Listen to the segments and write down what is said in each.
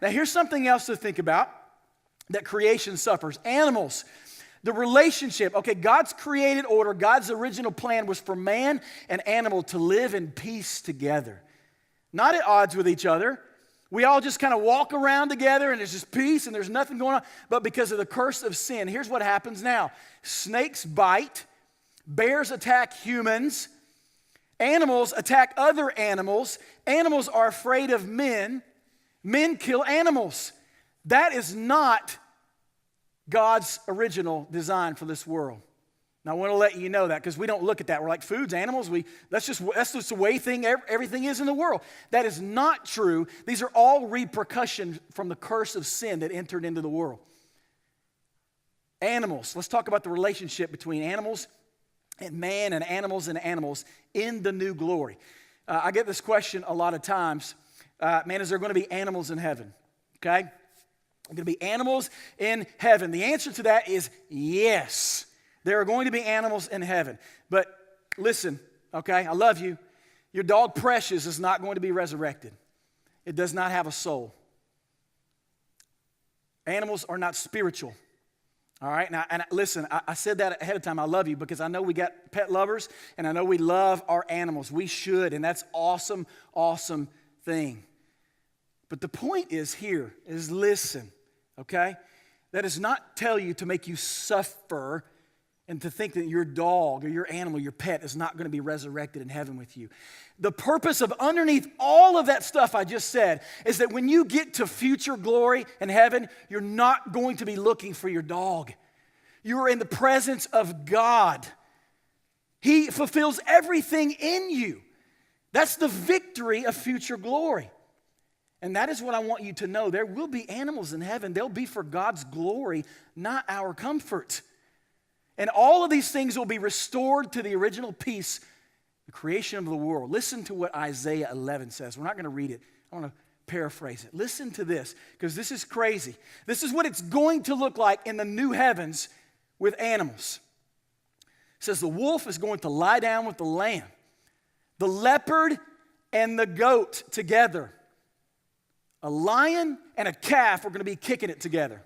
Now, here's something else to think about that creation suffers. Animals. The relationship. Okay, God's created order, God's original plan was for man and animal to live in peace together. Not at odds with each other. We all just kind of walk around together and there's just peace and there's nothing going on. But because of the curse of sin, here's what happens now. Snakes bite. Bears attack humans. Animals attack other animals. Animals are afraid of men. Men kill animals. That is not God's original design for this world. Now, I want to let you know that because we don't look at that. We're like, foods, animals, that's just the way everything is in the world. That is not true. These are all repercussions from the curse of sin that entered into the world. Animals. Let's talk about the relationship between animals and man and animals in the new glory. I get this question a lot of times. Man, is there going to be animals in heaven? Okay? Are going to be animals in heaven? The answer to that is yes. There are going to be animals in heaven. But listen, okay, I love you. Your dog Precious is not going to be resurrected. It does not have a soul. Animals are not spiritual. All right, now, and listen, I said that ahead of time. I love you because I know we got pet lovers and I know we love our animals. We should, and that's awesome, awesome thing. But the point is here is listen, okay? That does not tell you to make you suffer and to think that your dog or your animal, your pet, is not going to be resurrected in heaven with you. The purpose of underneath all of that stuff I just said is that when you get to future glory in heaven, you're not going to be looking for your dog. You are in the presence of God. He fulfills everything in you. That's the victory of future glory. And that is what I want you to know. There will be animals in heaven. They'll be for God's glory, not our comfort. And all of these things will be restored to the original peace, the creation of the world. Listen to what Isaiah 11 says. We're not going to read it. I want to paraphrase it. Listen to this, because this is crazy. This is what it's going to look like in the new heavens with animals. It says the wolf is going to lie down with the lamb, the leopard and the goat together. A lion and a calf are going to be kicking it together.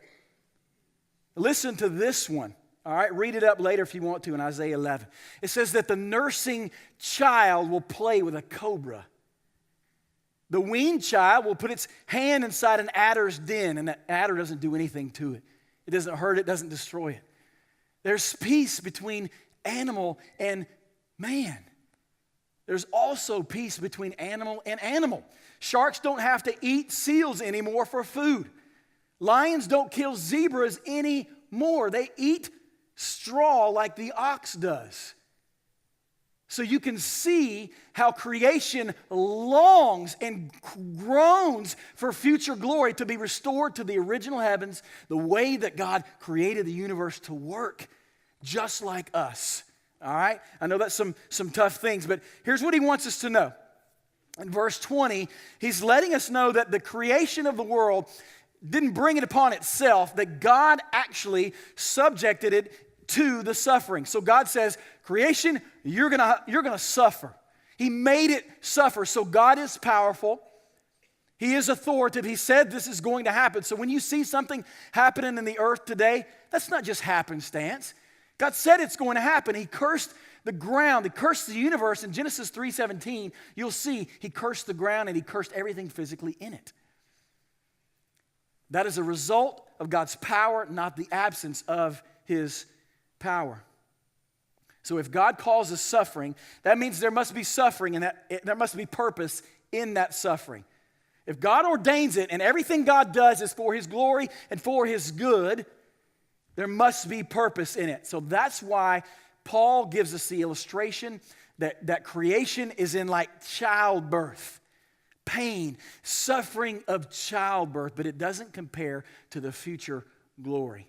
Listen to this one. All right, read it up later if you want to in Isaiah 11. It says that the nursing child will play with a cobra. The weaned child will put its hand inside an adder's den, and the adder doesn't do anything to it. It doesn't hurt it, doesn't destroy it. There's peace between animal and man. There's also peace between animal and animal. Sharks don't have to eat seals anymore for food. Lions don't kill zebras anymore. They eat straw like the ox does. So you can see how creation longs and groans for future glory to be restored to the original heavens, the way that God created the universe to work, just like us. All right? I know that's some tough things, but here's what he wants us to know. In verse 20, he's letting us know that the creation of the world didn't bring it upon itself, that God actually subjected it to the suffering. So God says, creation, you're gonna suffer. He made it suffer. So God is powerful. He is authoritative. He said this is going to happen. So when you see something happening in the earth today, that's not just happenstance. God said it's going to happen. He cursed the ground. He cursed the universe. In Genesis 3:17, you'll see he cursed the ground and he cursed everything physically in it. That is a result of God's power, not the absence of his power. So if God causes suffering, that means there must be suffering and there must be purpose in that suffering. If God ordains it and everything God does is for his glory and for his good, there must be purpose in it. So that's why Paul gives us the illustration that creation is in like childbirth. Pain, suffering of childbirth, but it doesn't compare to the future glory.